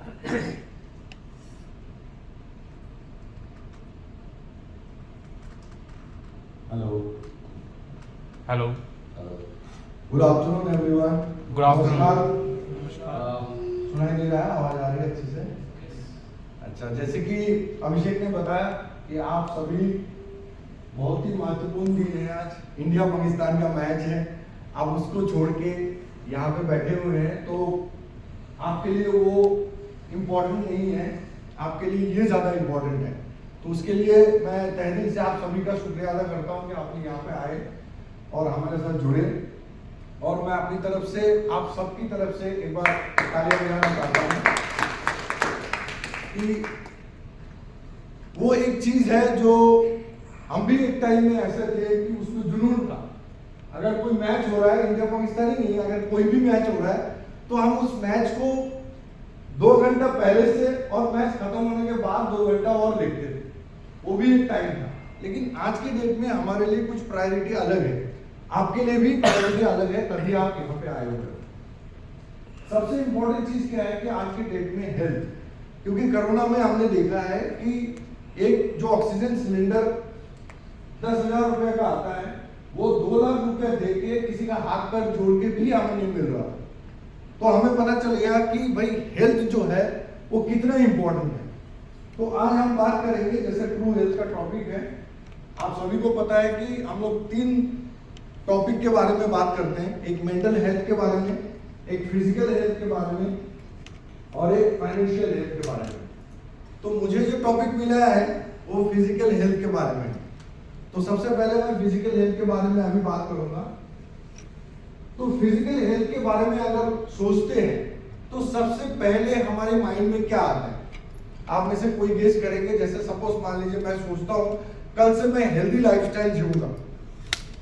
Hello hello good afternoon everyone. Good afternoon. सुनाई दे रहा है, आवाज आ रही है अच्छे से? अच्छा, जैसे कि अभिषेक ने बताया कि आप सभी बहुत ही महत्वपूर्ण दिन है आज, इंडिया पाकिस्तान का मैच है। आप उसको छोड़ के यहाँ पे बैठे हुए हैं, तो आपके लिए वो इम्पोर्टेंट नहीं है, आपके लिए ये ज़्यादा इम्पोर्टेंट है। तो उसके लिए मैं तहे दिल से आप सभी का शुक्रिया अदा करता हूँ कि आप यहाँ पे आए और हमारे साथ जुड़े। और मैं अपनी तरफ से आप सबकी तरफ से एक बार तालियां बजाना चाहता हूँ कि वो एक चीज है जो हम भी एक टाइम में ऐसे थे कि उसमें जुनून था। अगर कोई मैच हो रहा है, इंडिया पाकिस्तान ही नहीं, अगर कोई भी मैच हो रहा है तो हम उस मैच को 2 घंटा पहले से और मैच खत्म होने के बाद 2 घंटा और देखते थे। वो भी एक टाइम था। लेकिन आज के डेट में हमारे लिए कुछ प्रायोरिटी अलग है, आपके लिए भी प्रायोरिटी अलग है, तभी आप यहाँ पे आए हो। सबसे इंपॉर्टेंट चीज क्या है कि आज के डेट में हेल्थ, क्योंकि कोरोना में हमने देखा है कि एक जो ऑक्सीजन सिलेंडर 10,000 रुपए का आता है, वो 2 लाख रुपए दे के किसी का हाथ पैर जोड़ के भी हमें नहीं मिल रहा। तो हमें पता चल गया कि भाई हेल्थ जो है वो कितना इंपॉर्टेंट है। तो आज हम बात करेंगे, जैसे ट्रू हेल्थ का टॉपिक है, आप सभी को पता है कि हम लोग 3 टॉपिक के बारे में बात करते हैं। एक मेंटल हेल्थ के बारे में, एक फिजिकल हेल्थ के बारे में और एक फाइनेंशियल हेल्थ के बारे में। तो मुझे जो टॉपिक मिला है वो फिजिकल हेल्थ के बारे में। तो सबसे पहले मैं फिजिकल हेल्थ के बारे में अभी बात करूंगा। तो फिजिकल हेल्थ के बारे में अगर सोचते हैं तो सबसे पहले हमारे माइंड में क्या आता है? आप में से कोई गेस करेंगे। जैसे सपोज मान लीजिए मैं सोचता हूं कल से मैं हेल्दी लाइफस्टाइल जीऊंगा,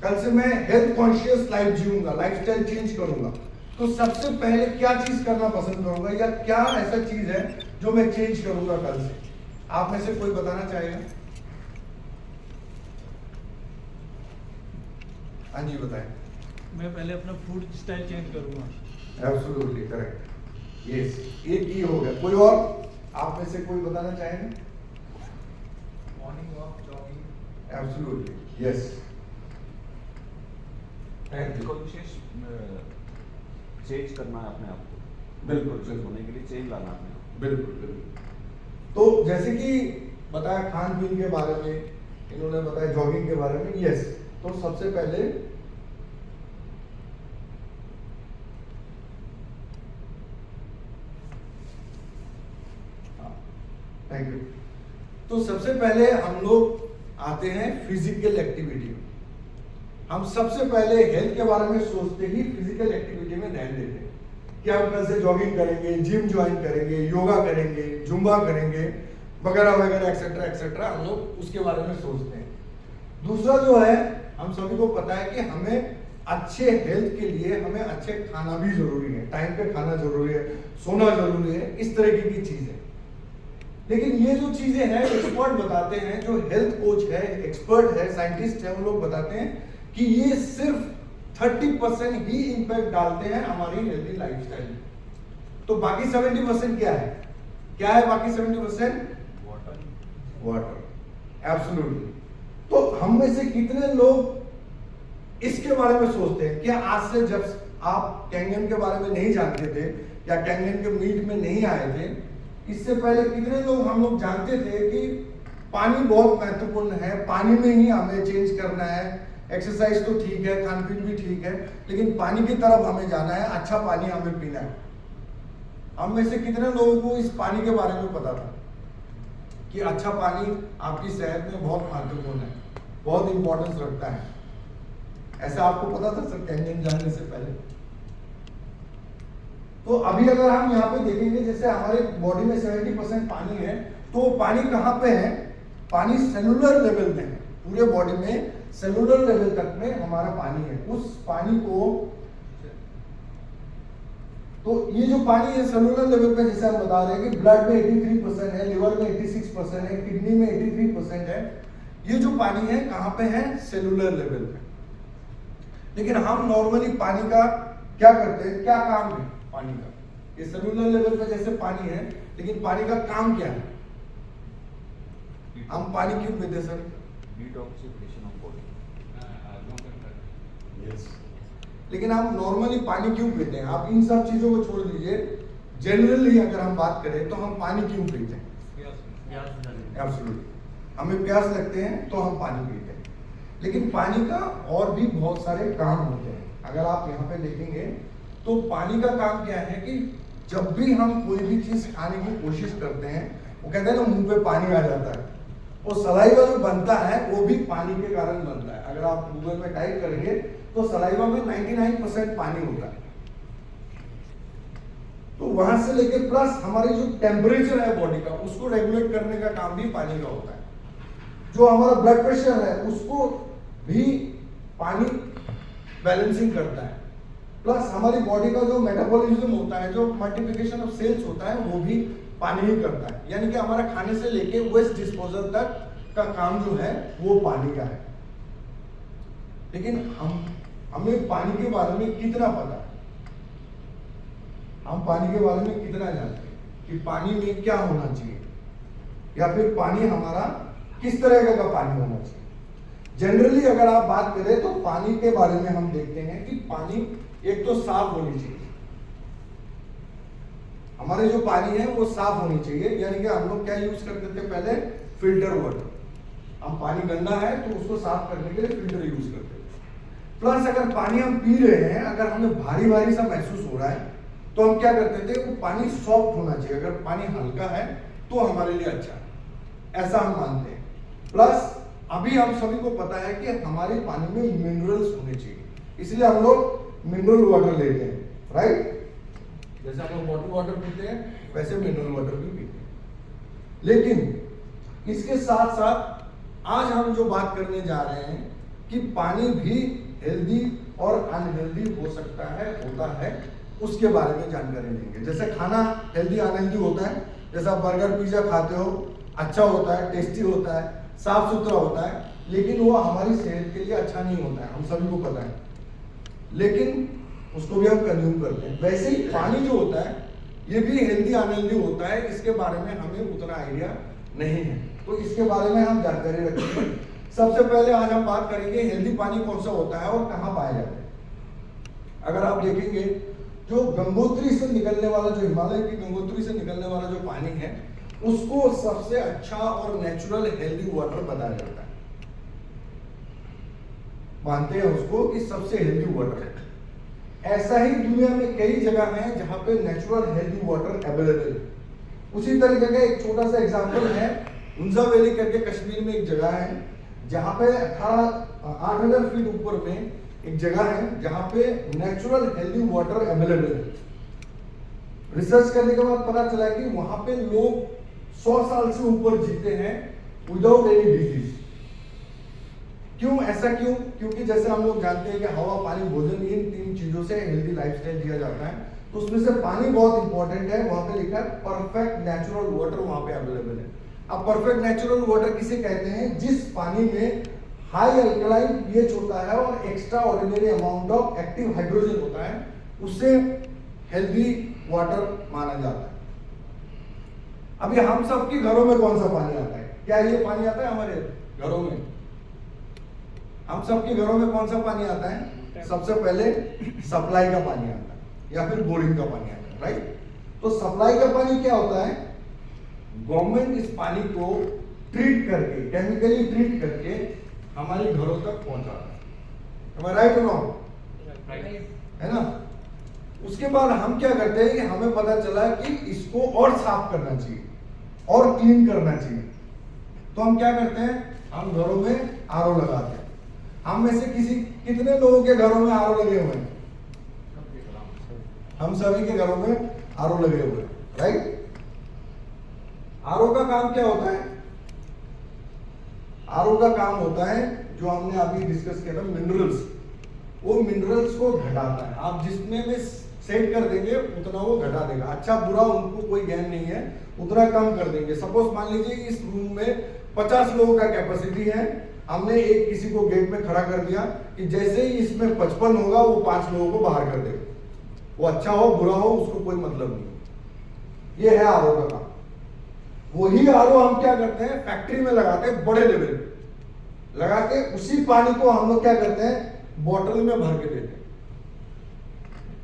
कल से मैं हेल्थ कॉन्शियस लाइफ जीऊंगा, लाइफस्टाइल चेंज करूंगा, तो सबसे पहले क्या चीज करना पसंद करूंगा या क्या ऐसा चीज है जो मैं चेंज करूंगा कल से? आप में से कोई बताना चाहेगा? हाँ जी बताएं। मैं पहले अपना फूड स्टाइल चेंज करूंगा। एब्सोल्युटली करेक्ट, यस, एक ही हो गया। कोई और आप में से कोई बताना चाहेंगे? Morning walk, jogging. Absolutely yes. Conscious change करना है अपने आप को, बिल्कुल चेंज होने के लिए चेंज लाना अपने आप। बिल्कुल बिल्कुल। तो जैसे कि बताया खान पीन के बारे में, इन्होंने बताया जॉगिंग के बारे में, यस। तो सबसे पहले थैंक यू। तो सबसे पहले हम लोग आते हैं फिजिकल एक्टिविटी। हम सबसे पहले हेल्थ के बारे में सोचते ही फिजिकल एक्टिविटी में ध्यान देते हैं कि हम कल से जॉगिंग करेंगे, जिम ज्वाइन करेंगे, योगा करेंगे, जुम्बा करेंगे, वगैरह वगैरह एक्सेट्रा एक्सेट्रा, हम लोग उसके बारे में सोचते हैं। दूसरा जो है, हम सभी को पता है कि हमें अच्छे हेल्थ के लिए हमें अच्छे खाना भी जरूरी है, टाइम पे खाना जरूरी है, सोना जरूरी है, इस तरह की चीज है। लेकिन ये जो चीजें हैं एक्सपर्ट बताते हैं, जो हेल्थ कोच है, एक्सपर्ट है, साइंटिस्ट है, वो लोग बताते हैं कि ये सिर्फ 30% ही इंपैक्ट डालते हैं हमारी हेल्दी लाइफस्टाइल में। तो बाकी 70% क्या है? क्या है बाकी 70%? वाटर। एब्सोल्युटली। तो हम में से कितने लोग इसके बारे में सोचते हैं? क्या आज से, जब आप कैंगन के बारे में नहीं जानते थे या कैंगन के मीट में नहीं आए थे, इससे पहले कितने लोग हम लोग जानते थे कि पानी बहुत महत्वपूर्ण है, पानी में ही हमें चेंज करना है। एक्सरसाइज तो ठीक है, खान पीन भी ठीक है, लेकिन पानी की तरफ हमें जाना है, अच्छा पानी हमें पीना है। हम में से कितने लोगों को इस पानी के बारे में पता था कि अच्छा पानी आपकी सेहत में बहुत महत्वपूर्ण है, बहुत इंपॉर्टेंस रखता है? ऐसा आपको पता था सर कैंगन जानने से पहले? तो अभी अगर हम यहाँ पे देखेंगे, जैसे हमारे बॉडी में 70% पानी है, तो पानी कहाँ पे है? पानी सेलुलर लेवल में है। पूरे बॉडी में सेलुलर लेवल तक में हमारा पानी है। उस पानी को, तो ये जो पानी है सेलुलर लेवल पे, जैसे हम बता रहे हैं कि ब्लड में 83% है, लिवर में 86% है, किडनी में 83% है। ये जो पानी है कहाँ पे है? सेलुलर लेवल पे। लेकिन हम नॉर्मली पानी का क्या करते हैं, क्या काम है पानी का? ये सेलुलर लेवल पे जैसे पानी है, लेकिन पानी का काम क्या है? हम पानी क्यों पीते सर? Detoxification of body. लेकिन हम नॉर्मली पानी क्यों पीते हैं? आप इन सब चीजों को छोड़ दीजिए, जनरली अगर हम बात करें तो हम पानी क्यों पीते हैं? एब्सोल्युटली, हमें प्यास लगते हैं तो हम पानी पीते हैं। लेकिन पानी का और भी बहुत सारे काम होते हैं। अगर आप यहाँ पे देखेंगे तो पानी का काम क्या है कि जब भी हम कोई भी चीज खाने की कोशिश करते हैं, वो कहते हैं ना मुंह पे पानी आ जाता है, वो सलाइवा जो बनता है वो भी पानी के कारण बनता है। अगर आप गूगल में टाइप करेंगे तो सलाइवा में 99% पानी होता है। तो वहां से लेके प्लस हमारी जो टेम्परेचर है बॉडी का, उसको रेगुलेट करने का काम भी पानी का होता है। जो हमारा ब्लड प्रेशर है उसको भी पानी बैलेंसिंग करता है। प्लस हमारी बॉडी का जो मेटाबॉलिज्म होता है, जो मल्टीप्लिकेशन ऑफ सेल्स होता है, वो भी पानी ही करता है। यानी कि हमारा खाने से लेके वेस्ट डिस्पोजल तक का काम जो है वो पानी का है। लेकिन हमें पानी के बारे में कितना पता है? हम पानी के बारे में कितना जानते हैं कि पानी में क्या होना चाहिए, या फिर पानी हमारा किस तरह का पानी होना चाहिए? जनरली अगर आप बात करें तो पानी के बारे में हम देखते हैं कि पानी एक तो साफ होनी चाहिए। हमारे जो पानी है वो साफ होनी चाहिए। यानी कि हम लोग क्या यूज करते थे पहले? Filter water. हम पानी गंदा है तो उसको साफ करने के लिए फिल्टर यूज करते थे। प्लस अगर पानी हम पी रहे हैं, अगर हमें भारी भारी सा महसूस हो रहा है तो हम क्या करते थे? वो पानी सॉफ्ट होना चाहिए। अगर पानी हल्का है तो हमारे लिए अच्छा है, ऐसा हम मानते हैं। प्लस अभी हम सभी को पता है कि हमारे पानी में मिनरल्स होने चाहिए, इसलिए हम लोग मिनरल वाटर लेते हैं, राइट? जैसे हम लोग बॉटल वाटर पीते हैं वैसे मिनरल वाटर भी पीते हैं। लेकिन इसके साथ साथ आज हम जो बात करने जा रहे हैं कि पानी भी हेल्दी और अनहेल्दी हो सकता है, होता है, उसके बारे में जानकारी देंगे। जैसे खाना हेल्दी अनहेल्दी होता है, जैसे आप बर्गर पिज्जा खाते हो, अच्छा होता है, टेस्टी होता है, साफ सुथरा होता है, लेकिन वो हमारी सेहत के लिए अच्छा नहीं होता है, हम सभी को पता है। लेकिन उसको भी हम कंज्यूम करते हैं। वैसे ही पानी जो होता है ये भी हेल्दी अनहेल्दी होता है, इसके बारे में हमें उतना आइडिया नहीं है, तो इसके बारे में हम जानकारी रखेंगे। सबसे पहले आज हम बात करेंगे हेल्दी पानी कौन सा होता है और कहाँ पाया जाता है। अगर आप देखेंगे जो गंगोत्री से निकलने वाला, जो हिमालय की गंगोत्री से निकलने वाला जो पानी है, उसको सबसे अच्छा और नेचुरल हेल्दी वाटर बताया जाता है। मानते हैं उसको कि सबसे हेल्दी वाटर है। ऐसा ही दुनिया में कई जगह हैं जहां पे नेचुरल हेल्दी वाटर अवेलेबल है। उसी तरीके का एक छोटा सा एग्जांपल है, हुंजा वैली करके कश्मीर में एक जगह है जहां पे 8,000 फीट ऊपर में एक जगह है जहां पे नेचुरल हेल्दी वाटर अवेलेबल है। रिसर्च करने के बाद पता चला कि वहां पे लोग 100 साल से ऊपर जीते हैं विदाउट एनी डिजीज। क्यों? ऐसा क्यों? क्योंकि जैसे हम लोग जानते हैं कि हवा, पानी, भोजन, इन 3 चीजों से हेल्दी लाइफस्टाइल दिया जाता है, तो उसमें से पानी बहुत इंपॉर्टेंट है। वहां पे लिखा है परफेक्ट नेचुरल वाटर वहां पे अवेलेबल है। अब परफेक्ट नेचुरल वाटर किसे कहते हैं? जिस पानी में हाई अल्कलाइन पीएच होता है और extra ordinary amount of active hydrogen होता है, उसे हेल्दी वाटर माना जाता है। अभी हम सबके घरों में कौन सा पानी आता है? क्या ये पानी आता है हमारे घरों में? हम सबके घरों में कौन सा पानी आता है? सबसे पहले सप्लाई का पानी आता है या फिर बोरिंग का पानी आता है, राइट? तो सप्लाई का पानी क्या होता है? गवर्नमेंट इस पानी को ट्रीट करके, केमिकली ट्रीट करके हमारे घरों तक पहुंचाता है। राइट और रॉन्ग? है ना? उसके बाद हम क्या करते हैं कि हमें पता चला कि इसको और साफ करना चाहिए और क्लीन करना चाहिए, तो हम क्या करते हैं? हम घरों में आरओ लगाते हैं। हम में से कितने लोगों के घरों में आरओ लगे हुए हैं? हम सभी के घरों में आरओ लगे हुए हैं, राइट? आरओ का काम क्या होता है? आरओ का काम होता है, जो हमने अभी डिस्कस किया था, मिनरल्स। वो मिनरल्स को घटाता है। आप जिसमें भी सेट कर देंगे उतना वो घटा देगा। अच्छा बुरा उनको कोई ज्ञान नहीं है, उतना कम कर देंगे। सपोज मान लीजिए इस रूम में 50 लोगों का कैपेसिटी है, हमने एक किसी को गेट में खड़ा कर दिया कि जैसे ही इसमें 55 होगा वो 5 लोगों को बाहर कर देगा। वो अच्छा हो बुरा हो उसको कोई मतलब नहीं। ये है आरओ का काम। वही आरओ हम क्या करते हैं, फैक्ट्री में लगाते हैं, बड़े लेवल पे लगा के उसी पानी को हम लोग क्या करते हैं, बोतल में भर के देते हैं।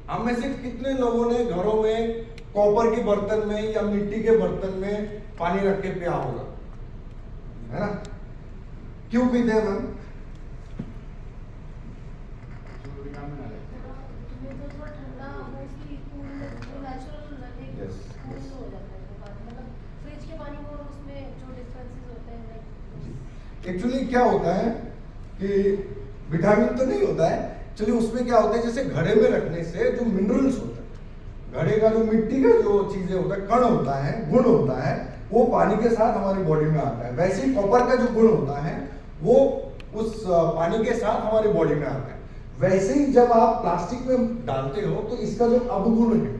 हम में से कितने लोगों ने घरों में कॉपर के बर्तन में या मिट्टी के बर्तन में पानी रख के पिया होगा, है ना? क्यों पीते हैं मैम? एक्चुअली क्या होता है कि विटामिन तो नहीं होता है, चलिए उसमें क्या होता है, जैसे घड़े में रखने से जो मिनरल्स होता है, घड़े का जो मिट्टी का जो चीजें होता है, कण होता है, गुण होता है, वो पानी के साथ हमारी बॉडी में आता है। वैसे ही कॉपर का जो गुण होता है वो उस पानी के साथ हमारी बॉडी में आता है। वैसे ही जब आप प्लास्टिक में डालते हो तो इसका जो अवगुण है,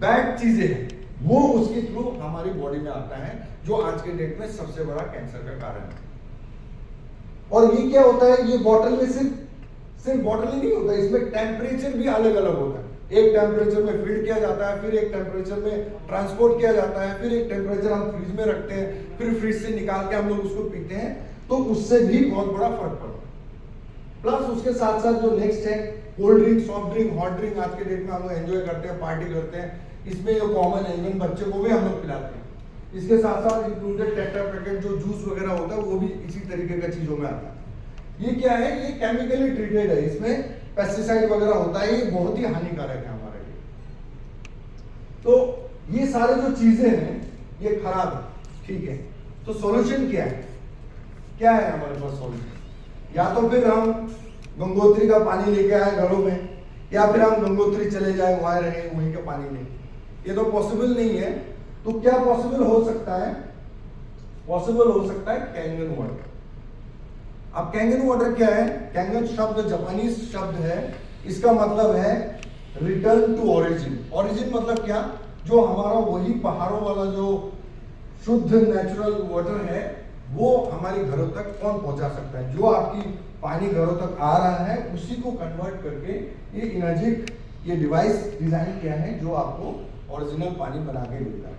बैड चीजें हैं, वो उसके थ्रू हमारी बॉडी में आता है, जो आज के डेट में सबसे बड़ा कैंसर का कारण है। और ये क्या होता है, ये बॉटल में सिर्फ बॉटल ही नहीं होता, इसमें टेम्परेचर भी अलग अलग होता है। एक टेम्परेचर में फीड किया जाता है, फिर एक टेम्परेचर में ट्रांसपोर्ट किया जाता है, फिर एक टेम्परेचर हम फ्रिज में रखते हैं, फिर फ्रिज से निकाल के हम लोग उसको पीते हैं, तो उससे भी बहुत बड़ा फर्क पड़ता है। प्लस उसके साथ साथ जो नेक्स्ट है, cold drink, soft drink, hot drink आज के डेट में हम लोग एंजॉय करते हैं, पार्टी करते हैं, इसमें जो कॉमन है, इवन बच्चे को भी हम लोग पिलाते हैं। इसके साथ साथ इंक्लूडेड टेट्रा पैकेट जो जूस वगैरह होता है वो भी इसी तरीके का चीजों में आता है। ये क्या है, ये केमिकली ट्रीटेड है, इसमें पेस्टिसाइड वगैरह होता है, ये बहुत ही हानिकारक है हमारे लिए। तो ये सारे जो चीजें हैं ये खराब है, ठीक है। तो सॉल्यूशन क्या है, क्या है हमारे पास सॉल्यूशन? या तो फिर हम गंगोत्री का पानी लेके आए घरों में, या फिर हम गंगोत्री चले जाए, वहां रहे, वहीं का पानी लें। ये तो पॉसिबल नहीं है। तो क्या पॉसिबल हो सकता है? पॉसिबल हो सकता है कैंगन वाटर। अब कैंगन वाटर क्या है? कैंगन शब्द जापानीज शब्द है, इसका मतलब है रिटर्न टू ओरिजिन। ओरिजिन मतलब क्या? जो हमारा वही पहाड़ों वाला जो शुद्ध नेचुरल वाटर है वो हमारे घरों तक कौन पहुंचा सकता है? जो आपकी पानी घरों तक आ रहा है उसी को कन्वर्ट करके ये इनर्जिक ये डिवाइस डिजाइन किया है जो आपको ओरिजिनल पानी बना के देता है।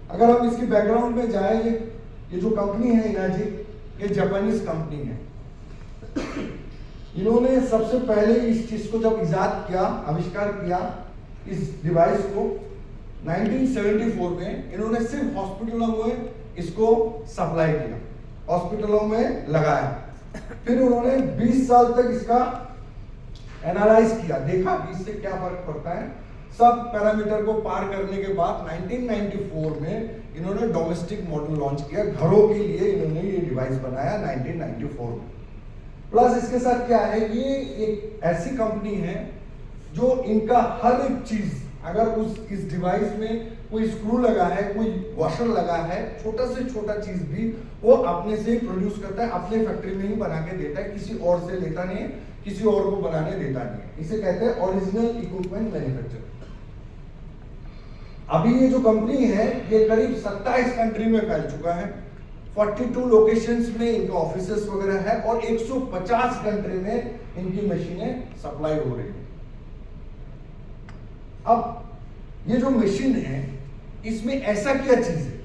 अगर हम इसकी बैकग्राउंड में जाए, ये जो कंपनी है इनर्जिक, ये जापानीज कंपनी है। इन्होंने सबसे पहले इस चीज को जब इजाद किया, आविष्कार किया इस डिवाइस को 1974 में, इन्होंने सिर्फ हॉस्पिटलों में इसको सप्लाई किया, हॉस्पिटलों में लगाया। फिर उन्होंने 20 साल तक इसका एनालाइज किया, देखा कि इससे क्या फर्क पड़ता है। सब पैरामीटर को पार करने के बाद 1994 में इन्होंने डोमेस्टिक मॉडल लॉन्च किया, घरों के लिए इन्होंने ये डिवाइस बनाया 1994 में। प्लस इसके साथ क्या है, ये एक ऐसी कंपनी है जो इनका हर एक चीज, अगर इस डिवाइस में कोई स्क्रू लगा है, कोई वॉशर लगा है, छोटा से छोटा चीज भी वो अपने से ही प्रोड्यूस करता है, अपने फैक्ट्री में ही बना के देता है, किसी और से लेता नहीं है, किसी और को बनाने देता नहीं है। इसे कहते हैं ओरिजिनल इक्विपमेंट मैन्युफैक्चर। अभी ये जो कंपनी है ये करीब 27 कंट्री में फैल चुका है, 42 लोकेशंस में इनके ऑफिसेस वगैरह है और 150 कंट्री में इनकी मशीनें सप्लाई हो रही है। अब ये जो मशीन है इसमें ऐसा क्या चीज है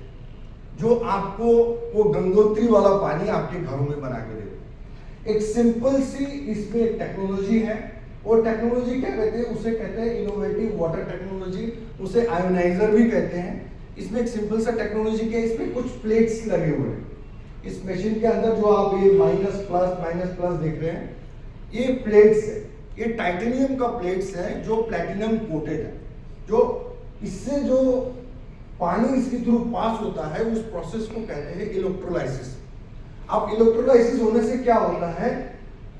जो आपको वो गंगोत्री वाला पानी आपके घरों में बना के दे? एक सिंपल सी इसमें टेक्नोलॉजी है। और टेक्नोलॉजी क्या कहते हैं? उसे कहते हैं इनोवेटिव वाटर टेक्नोलॉजी, उसे आयोनाइजर भी कहते हैं। इसमें एक सिंपल सा टेक्नोलॉजी क्या है, इसमें कुछ प्लेट्स लगे हुए हैं इस मशीन के अंदर, जो आप ये माइनस प्लस देख रहे हैं, ये प्लेट्स है, ये टाइटेनियम का प्लेट्स है जो प्लैटिनम कोटेड है। जो इससे जो पानी इसके थ्रू पास होता है उस प्रोसेस को कहते हैं इलेक्ट्रोलाइसिस। अब इलेक्ट्रोलाइसिस होने से क्या होता है,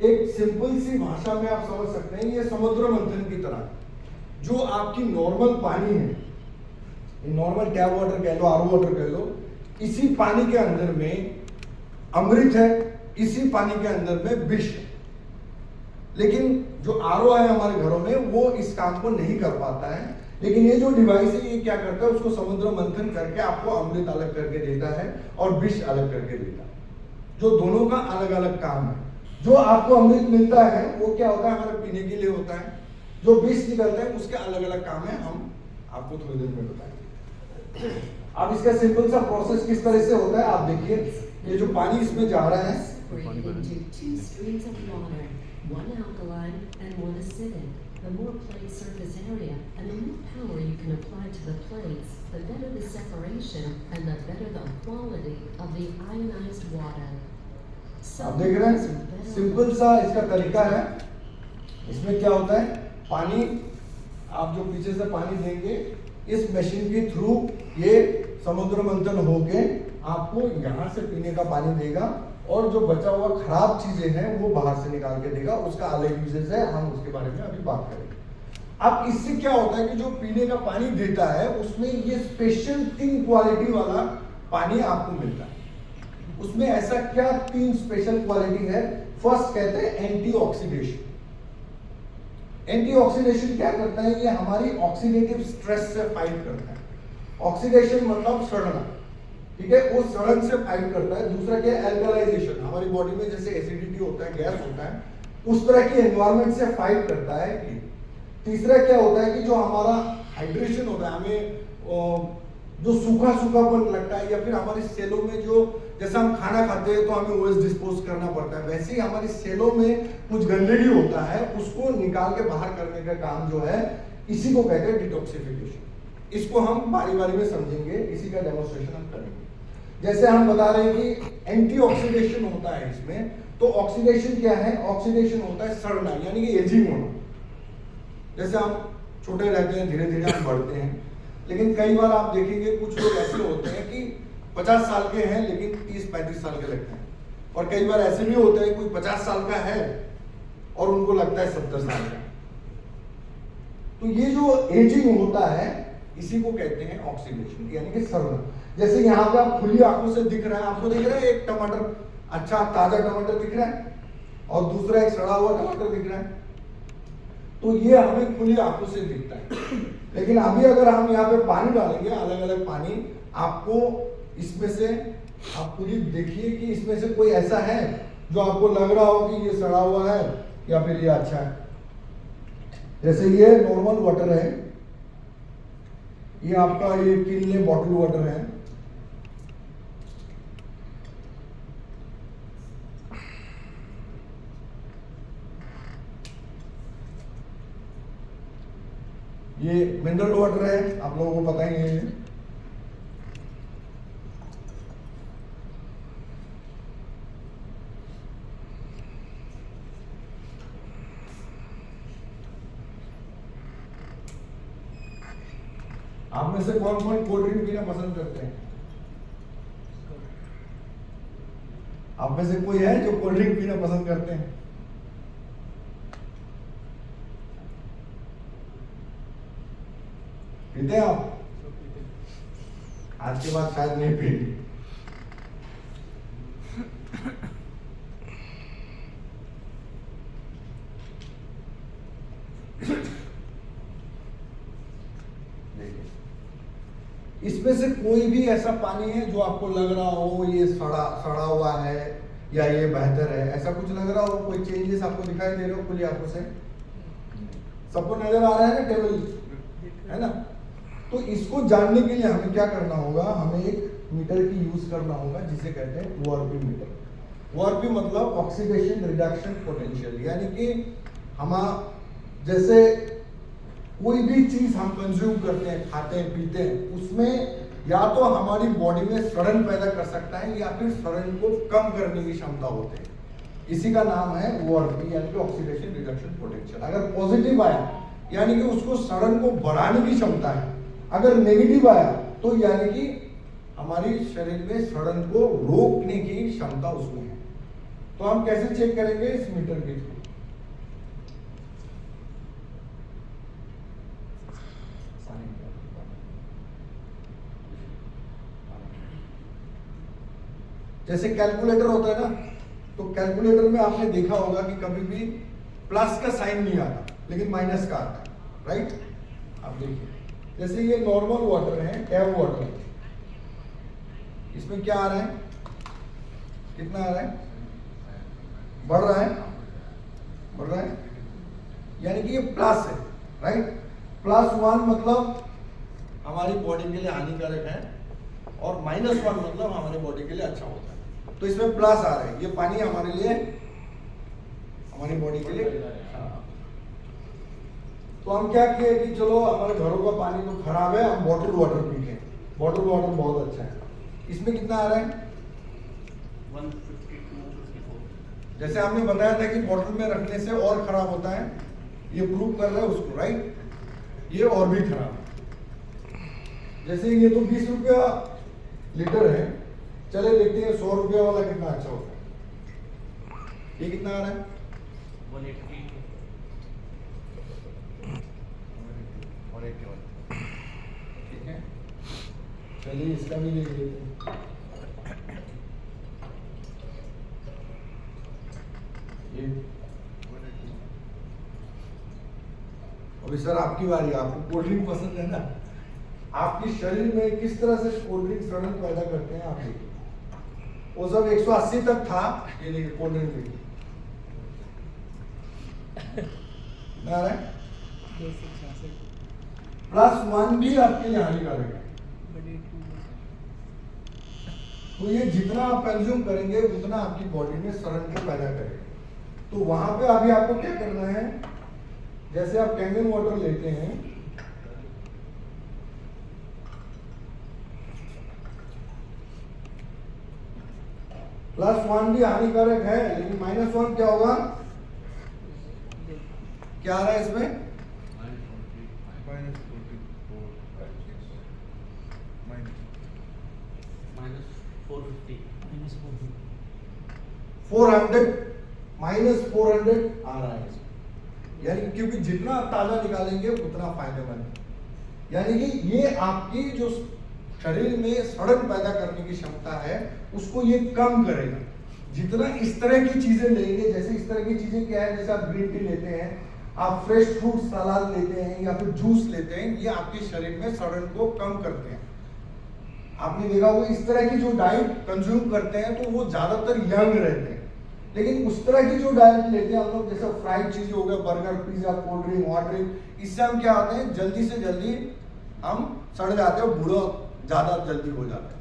एक सिंपल सी भाषा में आप समझ सकते हैं, ये समुद्र मंथन की तरह, जो आपकी नॉर्मल पानी है, नॉर्मल टैप वाटर कह लो, आरओ वाटर कह लो, इसी पानी के अंदर में अमृत है, इसी पानी के अंदर में विष है। लेकिन जो आरओ है हमारे घरों में वो इस काम को नहीं कर पाता है, लेकिन ये जो डिवाइस है ये क्या करता है, उसको समुद्र मंथन करके आपको अमृत अलग करके देता है और विष अलग करके देता है, जो दोनों का अलग अलग काम है। जो आपको अमृत मिलता है वो क्या होता है, हमारे पीने के लिए होता है, जो विष निकलता है उसके अलग अलग काम है, हम आपको थोड़ी देर में बताएंगे। अब इसका सिंपल सा प्रोसेस किस तरह से होता है आप देखिए, ये जो पानी इसमें जा रहा है, Separate into two streams of water, one alkaline and one acidic. The more plate surface area and the more power you can apply to the plates, the better the separation and the better the quality of the ionized water. आप देख रहे हैं simple सा इसका तरीका है। इसमें क्या होता है, पानी आप जो पीछे से पानी देंगे इस मशीन के थ्रू ये समुद्र मंथन होके आपको यहाँ से पीने का पानी देगा, और जो बचा हुआ खराब चीजें हैं वो बाहर से निकाल के देगा। उसका अलग यूजेस है, हम उसके बारे में अभी बात करेंगे। अब इससे क्या होता है कि जो पीने का पानी देता है उसमें ये स्पेशल 3 क्वालिटी वाला पानी आपको मिलता है। उसमें ऐसा क्या 3 स्पेशल क्वालिटी है? फर्स्ट कहते हैं एंटीऑक्सीडेशन। एंटीऑक्सीडेशन क्या करता है? ये हमारी ऑक्सीडेटिव स्ट्रेस से फाइट करता है। ऑक्सीडेशन मतलब सड़ना, ठीक है, वो सड़न से फाइट करता है। दूसरा क्या है? एल्कलाइजेशन। हमारी बॉडी में जैसे एसिडिटी होता है, गैस होता है, उस तरह की एनवायरनमेंट से फाइट करता है। तीसरा क्या होता है कि जो हमारा हाइड्रेशन होता है, हमें जो सूखा सूखापन लगता है, या फिर हमारी सेलों में जो जैसे हम खाना खाते हैं तो हमें वेस्ट डिस्पोज करना पड़ता है, वैसे ही हमारी सेलों में कुछ गंदगी होता है, उसको निकाल के बाहर करने का काम जो है, इसी को कहते हैं डिटॉक्सिफिकेशन। इसको हम बारी बारी में समझेंगे, इसी का डेमोन्स्ट्रेशन हम करेंगे। जैसे हम बता रहे हैं कि एंटीऑक्सीडेशन होता है इसमें, तो ऑक्सीडेशन क्या है? ऑक्सीडेशन होता है सड़ना, यानी कि एजिंग होना। जैसे हम छोटे रहते हैं, धीरे धीरे हम बढ़ते हैं, लेकिन कई बार आप देखेंगे कुछ लोग ऐसे होते हैं कि 50 साल के हैं लेकिन 30-35 साल के लगते हैं, और कई बार ऐसे भी होते हैं कोई 50 साल का है और उनको लगता है 70 साल का। तो ये जो एजिंग होता है इसी को कहते हैं ऑक्सीडेशन, यानी कि सड़ना। जैसे यहाँ पे आप खुली आंखों से दिख रहा है, आपको दिख रहा है एक टमाटर, अच्छा ताजा टमाटर दिख रहा है, और दूसरा एक सड़ा हुआ टमाटर दिख रहा है, तो ये हमें खुली आंखों से दिखता है। लेकिन अभी अगर हम यहाँ पे पानी डालेंगे, अलग अलग पानी, आपको इसमें से आप खुद ही देखिए कि इसमें से कोई ऐसा है जो आपको लग रहा हो कि ये सड़ा हुआ है या फिर ये अच्छा है। जैसे ये नॉर्मल वाटर है, ये आपका ये किनले बॉटल वाटर है, ये मिनरल वाटर है, आप लोगों को पता ही है। आप में से कौन कौन कोल्ड ड्रिंक पीना पसंद करते हैं? आप में से कोई है जो कोल्ड ड्रिंक पीना पसंद करते हैं? पीते हैं आप? आज के बाद शायद नहीं पीते। इसमें से कोई भी ऐसा पानी है जो आपको लग रहा हो ये सड़ा हुआ है या ये बेहतर है, ऐसा कुछ लग रहा हो? कोई चेंजेस आपको दिखाई दे रहे हो खुली आंखों से? सबको नजर आ रहा है ना टेबल, है ना? तो इसको जानने के लिए हमें क्या करना होगा? हमें एक मीटर की यूज करना होगा जिसे कहते हैं ओआरपी मीटर। ओआरपी मतलब ऑक्सीडेशन रिडक्शन पोटेंशियल, यानी कि हम जैसे कोई भी चीज हम कंज्यूम करते हैं, खाते हैं, पीते हैं, उसमें या तो हमारी बॉडी में सड़न पैदा कर सकता है या फिर सड़न को कम करने की क्षमता होती है। इसी का नाम है ओआरपी, यानी कि ऑक्सीडेशन रिडक्शन पोटेंशियल। अगर पॉजिटिव आया यानी कि उसको सड़न को बढ़ाने की क्षमता है, अगर नेगेटिव आया तो यानी कि हमारी शरीर में सड़न को रोकने की क्षमता उसमें है। तो हम कैसे चेक करेंगे? इस मीटर के थ्रू। जैसे कैलकुलेटर होता है ना, तो कैलकुलेटर में आपने देखा होगा कि कभी भी प्लस का साइन नहीं आता लेकिन माइनस का आता है, राइट? आप देखिए जैसे ये नॉर्मल वाटर है, टैप वाटर, इसमें क्या आ रहा है? कितना आ रहा है? बढ़ रहा है, बढ़ रहा है, यानी कि ये प्लस है, राइट? +1 मतलब हमारी बॉडी के लिए हानिकारक है, और -1 मतलब हमारी बॉडी के लिए अच्छा होता है। तो इसमें प्लस आ रहा है, ये पानी हमारे लिए, हमारी बॉडी के लिए। तो हम क्या किए कि चलो हमारे घरों का पानी तो खराब है, हम बॉटल वाटर पीते हैं। बॉटल वाटर बहुत अच्छा है। इसमें कितना आ रहा है? 152, जैसे आपने बताया था कि बॉटल में रखने से और खराब होता है, ये प्रूव कर रहा है उसको, राइट? ये और भी खराब है। जैसे ये तो 20 रुपया लीटर है, चले देखते हैं 100 रुपया वाला कितना अच्छा होता है। ये कितना आ रहा है? 180, ठीक है, चलिए इसका भी ले लेते हैं। ये अभी सर आपकी बारी, आपको कोल्ड ड्रिंक पसंद है ना? आपके शरीर में किस तरह से कोल्ड ड्रिंक सड़न पैदा करते हैं आप देखिए। वो सब 180 तक था, ये देखिए कोल्ड ड्रिंक देखिए ना रहा है। +1 भी आपके लिए हानिकारक है। तो ये जितना आप कंज्यूम करेंगे उतना आपकी बॉडी में सड़न को पैदा करेगा। तो वहां पे अभी आपको क्या करना है, जैसे आप कैंगन वाटर लेते हैं, +1 भी हानिकारक है, लेकिन -1 क्या होगा? क्या आ रहा है इसमें? -400 -400 आ रहा है इसमें। यानी क्योंकि जितना आप ताजा निकालेंगे उतना फायदेमंद है। यानी कि ये आपकी जो शरीर में सड़न पैदा करने की क्षमता है उसको ये कम करेगा। जितना इस तरह की चीजें लेंगे, जैसे इस तरह की चीजें क्या है, जैसे आप ग्रीन टी लेते हैं, आप फ्रेश फ्रूट सलाद लेते हैं या फिर जूस लेते हैं, ये आपके शरीर में सड़न को कम करते हैं। आपने देखा होगा इस तरह की जो डाइट कंज्यूम करते हैं तो वो ज्यादातर यंग रहते हैं। लेकिन उस तरह की जो डाइट लेते हैं हम लोग, जैसे फ्राइड चीजें हो गया, burger, pizza, cold drink, hot drink, इससे हम क्या होते हैं, जल्दी से जल्दी हम सड़ जाते हैं, बूढ़ा ज्यादा जल्दी हो जाता है।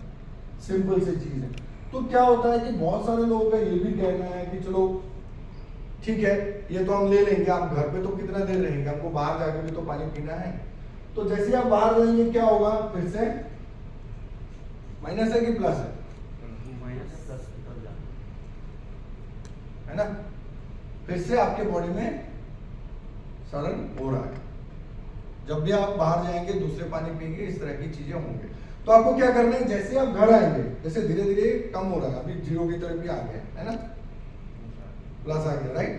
सिंपल सी चीज है। तो क्या होता है कि बहुत सारे लोगों का ये भी कहना है कि चलो ठीक है, ये तो हम ले लेंगे, आप घर पे तो कितना देर रहेंगे, हमको बाहर जाके भी तो पानी पीना है। तो जैसे आप बाहर जाएंगे क्या होगा, फिर से माइनस है कि प्लस है? है ना? फिर से आपके बॉडी में सड़न हो रहा है। जब भी आप बाहर जाएंगे, दूसरे पानी पिएंगे, इस तरह की चीजें होंगे। तो आपको क्या करना है, जैसे आप घर आएंगे, जैसे धीरे धीरे कम हो रहा है, अभी 0 की तरफ भी आ गया है ना, प्लस आ गया, राइट?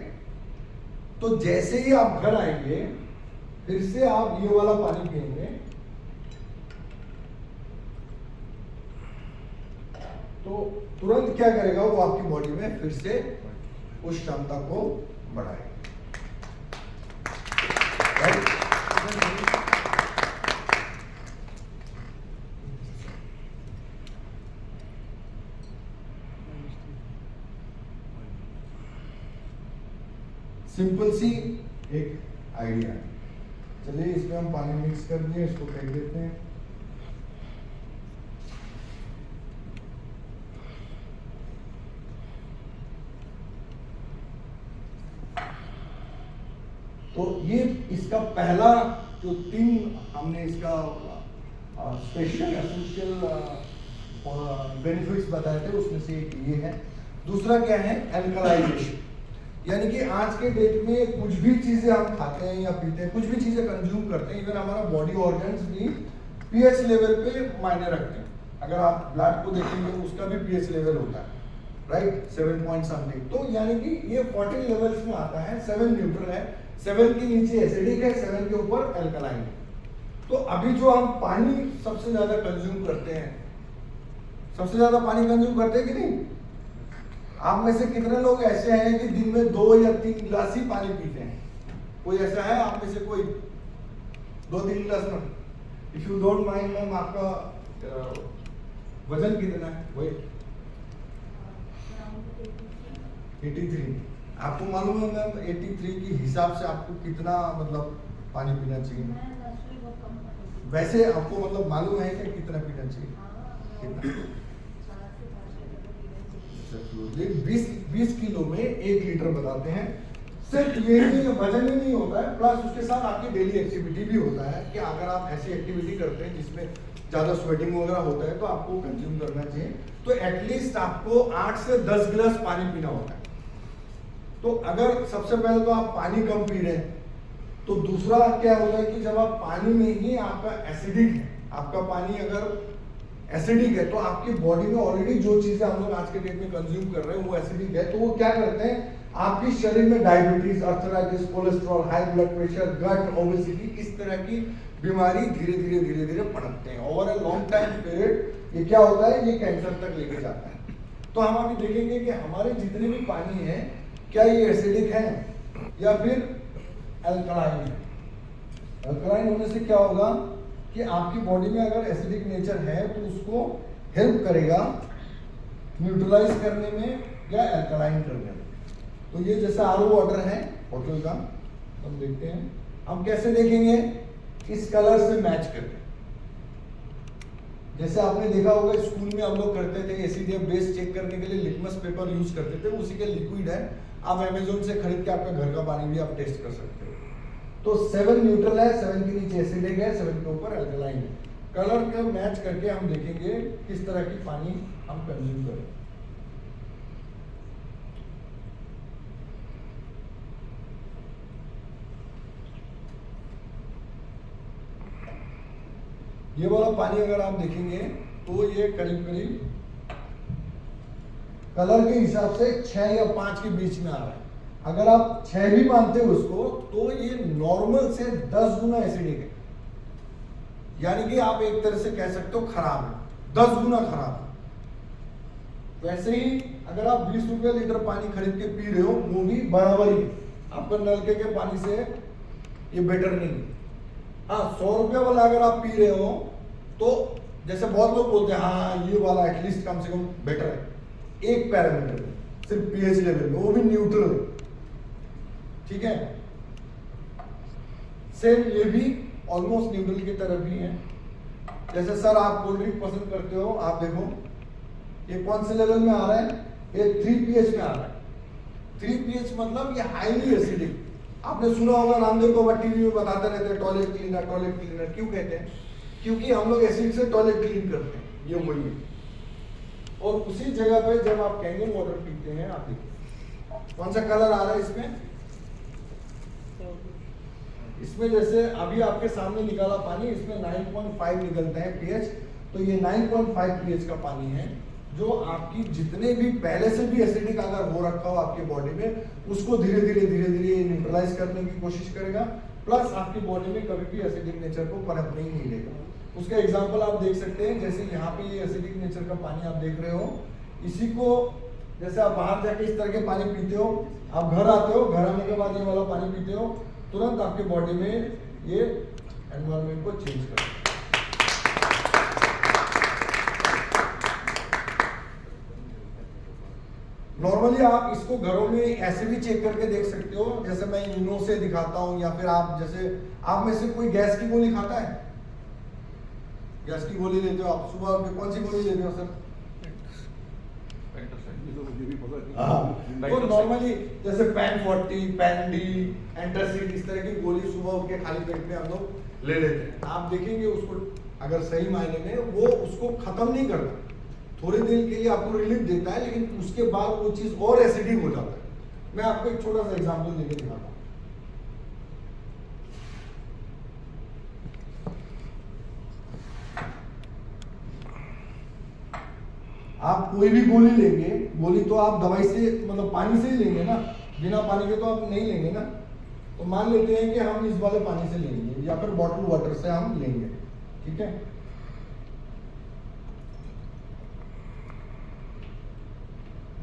तो जैसे ही आप घर आएंगे, फिर से आप ये वाला पानी पिएंगे, तो तुरंत क्या करेगा वो, आपकी बॉडी में फिर से उस क्षमता को बढ़ाएगा, राइट? सिंपल सी एक आइडिया है। चलिए इसमें हम पानी मिक्स कर दिए, इसको फेंक देते हैं। तो ये इसका पहला जो 3 हमने इसका स्पेशल एसेंशियल बेनिफिट्स बताए थे, उसमें से एक ये है। दूसरा क्या है, एल्कलाइजेशन। यानी कि आज के डेट में कुछ भी चीजें हम खाते हैं या पीते हैं, कुछ भी चीजें कंज्यूम करते हैं, इवन हमारा बॉडी ऑर्गन्स भी पीएच लेवल पे मायने रखते हैं। अगर आप ब्लड को देखेंगे उसका भी पीएच लेवल होता है, राइट? 7 point something. तो यानी कि ये 14 लेवल्स में आता है। 7 न्यूट्रल है, 7 के नीचे एसिडिक है, 7 के ऊपर एल्कलाइन है। तो अभी जो हम पानी सबसे ज्यादा कंज्यूम करते हैं, सबसे ज्यादा पानी कंज्यूम करते हैं कि नहीं? आप में से कितने लोग ऐसे हैं कि दिन में 2 या 3 गिलास ही पानी पीते हैं? कोई ऐसा है आप में से कोई? 2-3 गिलास में? If you don't mind ma'am, आपका वजन कितना है? वेट 83। आपको मालूम है मैम 83 के हिसाब से आपको कितना मतलब पानी पीना चाहिए? वैसे आपको मतलब मालूम है कि कितना पीना चाहिए? कितना? 20 किलो में 1 लीटर बताते हैं। सिर्फ ये ही वजन ही नहीं होता है, प्लस उसके साथ आपकी डेली एक्टिविटी भी होता है कि अगर आप ऐसी एक्टिविटी करते हैं जिसमें ज़्यादा स्वेटिंग वगैरह होता है तो आपको कंज्यूम करना चाहिए। तो एटलीस्ट आपको 8 से 10 गिलास पानी पीना होता है। तो अगर सबसे पहले तो आप पानी कम पी रहे हैं, तो दूसरा क्या होता है कि जब आप पानी में ही आपका एसिडिक है, आपका पानी अगर एसिडिक है तो आपकी बॉडी में ऑलरेडी जो चीजें हम लोग आज के डेट में कंज्यूम कर रहे हैं वो एसिडिक है, तो वो क्या करते हैं आपके शरीर में diabetes, arthritis, cholesterol, high blood pressure, gout, obesity, इस तरह की बीमारी धीरे धीरे पनपते हैं। Over a long time period ये क्या होता है, ये कैंसर तक लेके जाता है। तो हम अभी देखेंगे कि हमारे जितने भी पानी है क्या ये एसिडिक है या फिर अल्कलाइन है। अल्कलाइन होने से क्या होगा कि आपकी बॉडी में अगर एसिडिक नेचर है तो उसको हेल्प करेगा न्यूट्रलाइज करने में या अल्कलाइन करने में। तो ये जैसा आरओ वाटर है बोतल का, हम देखते हैं, हम कैसे देखेंगे, इस कलर से मैच करके। जैसे आपने देखा होगा स्कूल में हम लोग करते थे एसिड या बेस चेक करने के लिए लिटमस पेपर यूज करते थे, उसी के लिक्विड है, आप अमेजोन से खरीद के आपके घर का पानी भी आप टेस्ट कर सकते हो। तो 7 न्यूट्रल है, 7 के नीचे एसिडिक है, 7 के ऊपर अल्कलाइन है। कलर को मैच करके हम देखेंगे किस तरह की पानी हम कंज्यूम करें। ये वाला पानी अगर आप देखेंगे तो ये करीब करीब कलर के हिसाब से 6 या 5 के बीच में आ रहा है। अगर आप 6 भी मानते हो उसको तो ये नॉर्मल से 10 गुना एसिडिक है, यानी कि आप एक तरह से कह सकते हो खराब है, 10 गुना खराब है। वैसे ही अगर आप 20 रुपए लीटर पानी खरीद के पी रहे हो वो भी बराबर ही, आपका नलके के पानी से ये बेटर नहीं है। हाँ, 100 रुपये वाला अगर आप पी रहे हो तो जैसे बहुत लोग बोलते हैं हाँ ये वाला एटलीस्ट कम से कम बेटर है, एक पैरामीटर में, सिर्फ पीएच लेवल में, वो भी न्यूट्रल, ठीक है। सेम ये भी ऑलमोस्ट न्यूट्रल की तरफ ही है। जैसे सर आप कोल्ड ड्रिंक पसंद करते हो, आप देखो ये कौन से लेवल में आ रहा है, ये 3 pH में आ रहा है। 3 pH मतलब ये हाईली एसिडिक। आपने सुना होगा रामदेव बाबा टीवी में बताते रहते हैं टॉयलेट क्लीनर, टॉयलेट क्लीनर क्यों कहते हैं, क्योंकि हम लोग एसिड से टॉयलेट क्लीन करते हैं, ये वही है। और उसी जगह पे जब आप कैंगन वाटर पीते हैं, आप देखिए कौन सा कलर आ रहा है इसमें, इसमें जैसे अभी आपके सामने निकाला पानी, इसमें 9.5 निकलता है pH, तो ये 9.5 pH का पानी है जो आपकी जितने भी पहले से भी एसिडिक अगर हो रखा हो आपकी बॉडी में उसको धीरे धीरे न्यूट्रलाइज करने की कोशिश करेगा, प्लस आपकी बॉडी में कभी भी एसिडिक नेचर को पनपने ही नहीं देगा। उसका एग्जांपल आप देख सकते हैं, जैसे यहाँ पे ये एसिडिक नेचर का पानी आप देख रहे हो, इसी को जैसे आप बाहर जाके इस तरह के पानी पीते हो, आप घर आते हो, घर आने के बाद ये वाला पानी पीते हो, तुरंत आपकी बॉडी में ये एनवायरमेंट को चेंज कर। नॉर्मली आप इसको घरों में ऐसे भी चेक करके देख सकते हो, जैसे मैं इनो से दिखाता हूं, या फिर आप जैसे आप में से कोई गैस की गोली खाता है, गैस की गोली लेते हो आप, सुबह उठ के कौन सी गोली लेते हो सर? तो नॉर्मली जैसे पैन 40, पैन डी, एंटासिड, इस तरह की गोली सुबह उठ के खाली पेट में हम लोग ले लेते हैं। आप देखेंगे उसको अगर सही मायने में वो उसको खत्म नहीं करता, थोड़ी देर के लिए आपको रिलीफ देता है, लेकिन उसके बाद वो चीज और एसिडिक हो जाता है। मैं आपको एक छोटा सा एग्जांपल देके दिखाता हूं। आप कोई भी गोली लेंगे, गोली तो आप दवाई से मतलब पानी से ही लेंगे ना, बिना पानी के तो आप नहीं लेंगे ना। तो मान लेते हैं कि हम इस वाले पानी से लेंगे या फिर बॉटल वाटर से हम लेंगे, ठीक है।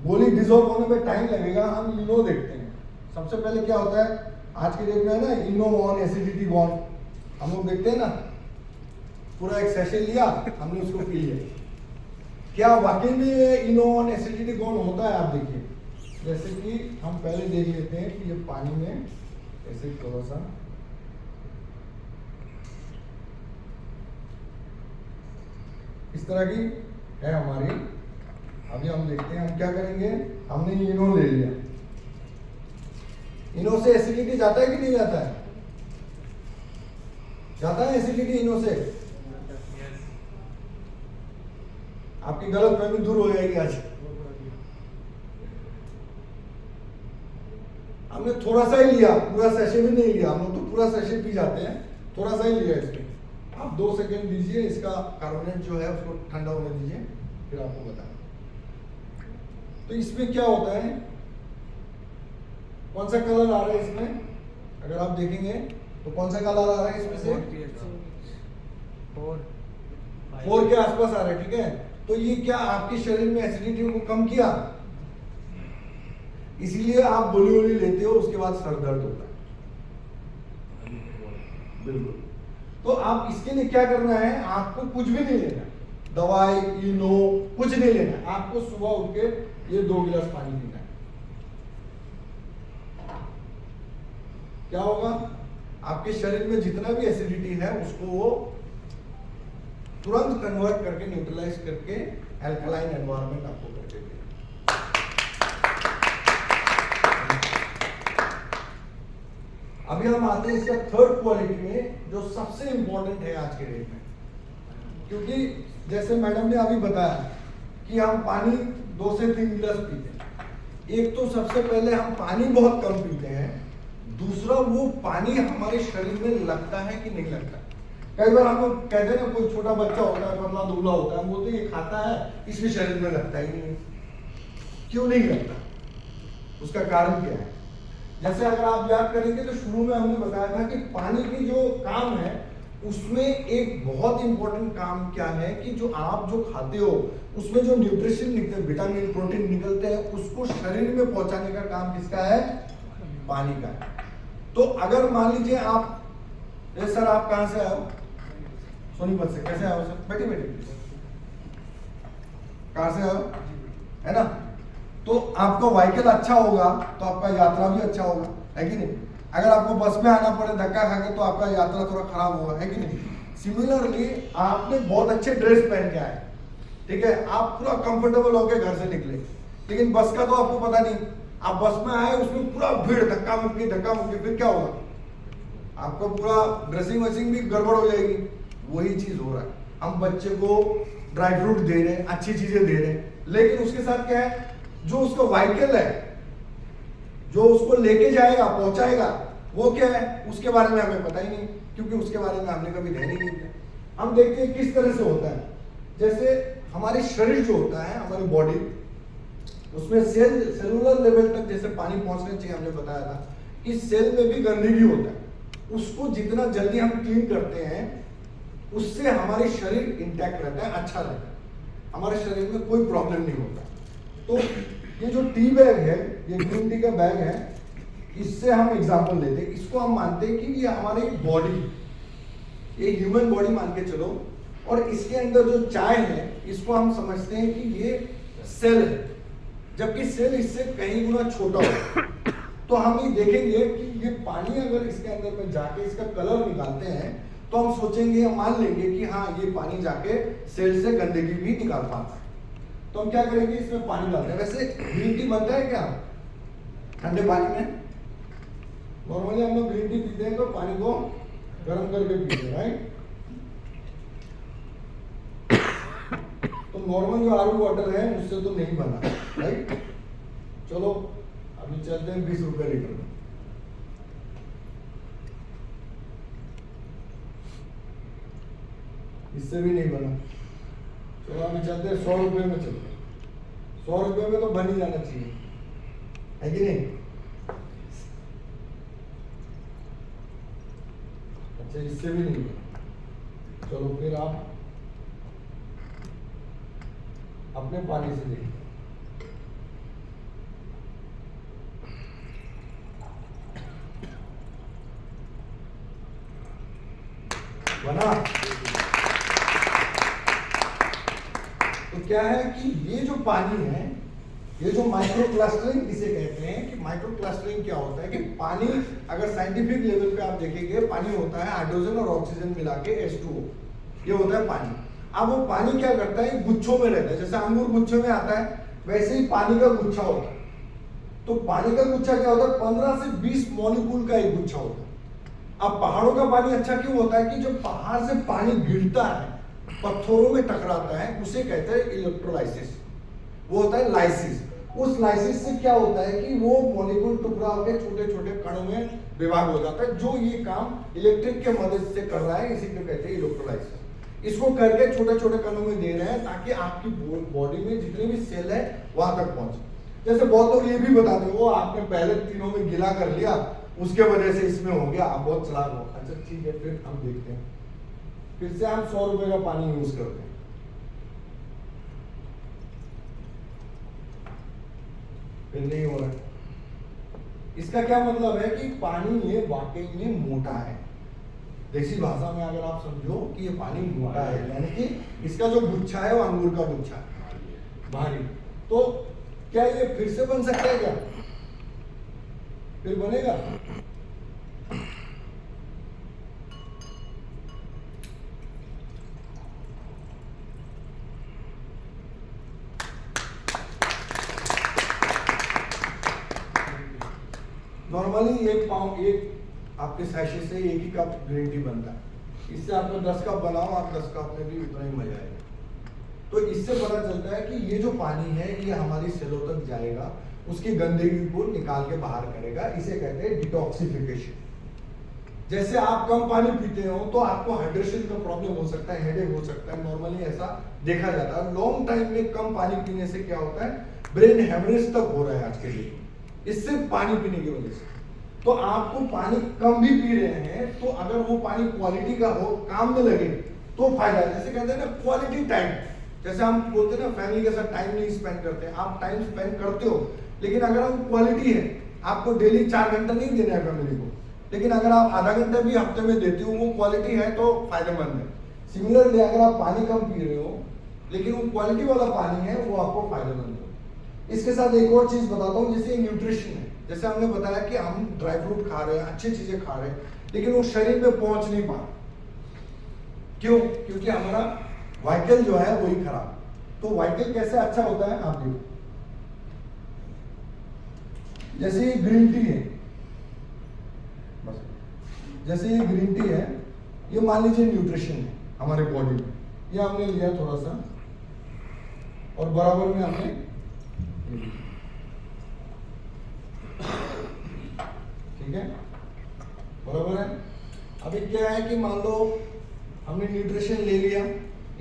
गोली डिजोल्व होने में टाइम लगेगा, हम इनो देखते हैं। सबसे पहले क्या होता है आज के डेट में है ना, इनो ऑन एसिडिटी बॉन्ड हम लोग देखते हैं ना, पूरा एक सेशन लिया हमने उसको पी लिया। क्या वाकई में ये इनो ऑन एसिडिटी बॉन्ड होता है? आप देखिए, जैसे कि हम पहले देख लेते हैं कि ये पानी में ऐसे थोड़ा सा इस तरह की है हमारी। अभी हम देखते हैं हम क्या करेंगे। हमने इनो ले लिया, इनो से एसिडिटी जाता है कि नहीं जाता है? जाता है एसिडिटी इनो से? आपकी गलत फहमी दूर हो जाएगी आज। हमने थोड़ा सा ही लिया, पूरा सेशे भी नहीं लिया। हम लोग तो पूरा सेशे पी जाते हैं, थोड़ा सा ही लिया इसमें। आप 2 सेकेंड दीजिए, इसका कार्बोनेट जो है उसको ठंडा होने दीजिए, फिर आपको बताएं। तो इसमें क्या होता है, कौन सा कलर आ रहा है इसमें? अगर आप देखेंगे तो कौन सा कलर आ रहा है इसमें से? 4 के आसपास आ रहा है, ठीक है। तो ये क्या आपके शरीर में एसिडिटी को कम किया? इसीलिए आप गोली वोली लेते हो, उसके बाद सर दर्द होता है। बिल्कुल। तो आप इसके लिए क्या करना है, आपको कुछ भी नहीं लेना, दवाई इनो कुछ नहीं लेना। आपको सुबह उठ के ये 2 गिलास पानी पीना है। क्या होगा, आपके शरीर में जितना भी एसिडिटी है उसको वो तुरंत कन्वर्ट करके, न्यूट्रलाइज करके अल्कलाइन एनवायरनमेंट आपको करके देगा। अभी हम आते हैं इसका थर्ड क्वालिटी में, जो सबसे इंपॉर्टेंट है आज के डेट में। क्योंकि जैसे मैडम ने अभी बताया कि हम पानी 2 से 3 गिलास पीते हैं। एक तो सबसे पहले हम पानी बहुत कम पीते हैं, दूसरा वो पानी हमारे शरीर में लगता है कि नहीं लगता। कई बार हम लोग कहते हैं ना, कोई छोटा बच्चा होता है, पतला दुबला होता है, हम बोलते हैं ये खाता है, इसके शरीर में लगता ही नहीं। क्यों नहीं लगता? उसका कारण क्या है? जैसे अगर आप याद करेंगे तो शुरू में हमने बताया था कि पानी की जो काम है उसमें एक बहुत इंपॉर्टेंट काम क्या है कि जो आप जो खाते हो उसमें जो न्यूट्रिशन निकलते हैं, विटामिन प्रोटीन निकलते हैं, उसको शरीर में पहुंचाने का काम किसका है? पानी का है। तो अगर मान लीजिए आप, सर आप कहां से आए हो? सोनीपत से। कैसे आए हो सर? बैठिए बैठिए। कहां से आए हो, है ना? तो आपका व्हीकल अच्छा होगा तो आपका यात्रा भी अच्छा होगा, है कि नहीं? अगर आपको बस में आना पड़े धक्का खा के तो आपका यात्रा थोड़ा खराब होगा, है कि नहीं? सिमिलरली आपने बहुत अच्छे ड्रेस पहन के आए, ठीक है, आप पूरा कंफर्टेबल होकर घर से निकले, लेकिन बस का तो आपको पता नहीं। आप बस में आए, उसमें पूरा भीड़, धक्का मुक्की, फिर क्या होगा? आपको पूरा ड्रेसिंग वेसिंग भी गड़बड़ हो जाएगी। वही चीज हो रहा है। हम बच्चे को ड्राई फ्रूट दे रहे हैं, अच्छी चीजें दे रहे हैं, लेकिन उसके साथ क्या है, जो उसका व्हीकल है, जो उसको लेके जाएगा, पहुंचाएगा, वो क्या है, उसके बारे में हमें पता ही नहीं, क्योंकि उसके बारे में हमने कभी ध्यान ही नहीं दिया। हम देखते हैं किस तरह से होता है। जैसे हमारे शरीर जो होता है, हमारी बॉडी, उसमें सेलुलर लेवल तक जैसे पानी पहुंचना चाहिए, हमने बताया था कि सेल में भी गंदगी होता है। उसको जितना जल्दी हम क्लीन करते हैं, उससे हमारे शरीर इंटैक्ट रहता है, अच्छा रहता है, हमारे शरीर में कोई प्रॉब्लम नहीं होता। तो ये जो टी बैग है, ये ग्रीन टी का बैग है, इससे हम एग्जांपल लेते हैं। इसको हम मानते हैं कि ये हमारी बॉडी, ये ह्यूमन बॉडी मान के चलो, और इसके अंदर जो चाय है, इसको हम समझते हैं कि ये सेल है, जबकि सेल इससे कहीं गुना छोटा हो। तो हम ये देखेंगे कि ये पानी अगर इसके अंदर में जाके इसका कलर निकालते हैं, तो हम सोचेंगे, मान लेंगे कि हाँ, ये पानी जाके सेल से गंदगी भी निकाल पाता है। तो हम क्या करेंगे, इसमें पानी डालते हैं। वैसे ग्रीन टी बनता है क्या ठंडे पानी में? नॉर्मली हम लोग ग्रीन टी पीते हैं तो पानी को गर्म करके पीते हैं, राइट? तो नॉर्मल जो आरू वाटर है उससे तो नहीं बना, राइट? चलो अभी चलते हैं 20 रुपए लीटर में। इससे भी नहीं बना। चलो अभी चलते हैं 100 रुपए में। चलते हैं 100 रुपए में तो बन ही जाना चाहिए, है कि नहीं? अच्छा, इससे भी नहीं बना। चलो फिर आप अपने पानी से देखिए। बना? तो क्या है कि ये जो पानी है, ये जो माइक्रो क्लस्टरिंग इसे कहते हैं, कि माइक्रो क्लस्टरिंग क्या होता है कि पानी, अगर साइंटिफिक लेवल पे आप देखेंगे, पानी होता है हाइड्रोजन और ऑक्सीजन मिला के H2O, ये होता है पानी। अब वो पानी क्या करता है, गुच्छों में रहता है, जैसे अंगूर गुच्छों में आता है वैसे ही पानी का गुच्छा होता है। तो पानी का गुच्छा क्या होता है, 15 से 20 मॉलिक्यूल का एक गुच्छा होता है। अब पहाड़ों का पानी अच्छा क्यों होता है कि जब पहाड़ से पानी गिरता है, पत्थरों में टकराता है, उसे कहते हैं इलेक्ट्रोलाइसिस, वो होता है लाइसिस। उस लाइसिस से क्या होता है कि वो मॉलिक्यूल टुकड़ा होकर छोटे छोटे कणों में विभाग हो जाता है, जो ये काम इलेक्ट्रिक के मदद से कर रहा है, इसी को कहते हैं इलेक्ट्रोलाइसिस। इसको करके छोटे छोटे कणों में दे रहे हैं ताकि आपकी बॉडी में जितने भी सेल है वहां तक पहुंचे। जैसे बहुत लोग ये भी बताते हैं वो आपने पहले तीनों में गिला कर लिया उसके वजह से इसमें हो गया, आप बहुत चालाक हो। अच्छा ठीक है, फिर हम देखते हैं, फिर से हम 100 रुपए का पानी यूज करते हैं, फिर नहीं हो रहा है। इसका क्या मतलब है कि पानी ये वाकई में मोटा है। देसी भाषा में अगर आप समझो कि ये पानी मोटा है, यानी कि इसका जो गुच्छा है वो अंगूर का गुच्छा है, भारी। तो क्या ये फिर से बन सकता है क्या, फिर बनेगा? नॉर्मली एक आपके सैशे से एक ही कप ग्रीन टी बनता है। इससे आपको 10 कप बनाओ, आप 10 कप में भी उतना ही मजा आएगा। तो इससे पता चलता है कि ये जो पानी है ये हमारी सेलों तक जाएगा, उसकी गंदगी को निकाल के बाहर करेगा, इसे कहते हैं डिटॉक्सिफिकेशन। जैसे आप कम पानी पीते हो तो आपको हाइड्रेशन का प्रॉब्लम हो सकता है, हेडेक हो सकता है, नॉर्मली ऐसा देखा जाता है। लॉन्ग टाइम में कम पानी पीने से क्या होता है, ब्रेन हेमरेज तक हो रहा है आज के लिए, इससे पानी पीने की वजह से। तो आपको पानी कम भी पी रहे हैं तो अगर वो पानी क्वालिटी का हो, काम में लगे तो फायदा है। जैसे कहते हैं ना क्वालिटी टाइम, जैसे हम बोलते हैं ना फैमिली के साथ टाइम नहीं स्पेंड करते, आप टाइम स्पेंड करते हो लेकिन अगर हम क्वालिटी है, आपको डेली 4 घंटा नहीं देना है फैमिली को, लेकिन अगर आप आधा घंटा भी हफ्ते में देते हो, वो क्वालिटी है तो फायदेमंद है। सिमिलरली अगर आप पानी कम पी रहे हो लेकिन वो क्वालिटी वाला पानी है, वो आपको फायदेमंद है। इसके साथ एक और चीज बताता हूँ, जैसे न्यूट्रिशन है। जैसे हमने बताया कि हम ड्राई फ्रूट खा रहे हैं, अच्छी चीजें खा रहे हैं, लेकिन वो शरीर में पहुंच नहीं पा रहा। क्यों? क्योंकि हमारा वाइकल जो है वही खराब। तो वाइकल कैसे अच्छा होता है आप देखो, जैसे ये ग्रीन टी है, बस जैसे ये ग्रीन टी है, ये मान लीजिए न्यूट्रिशन है हमारे बॉडी में, ये हमने लिया थोड़ा सा और बराबर में हमने ठीक है, बराबर है। अभी क्या है कि मान लो हमने न्यूट्रिशन ले लिया,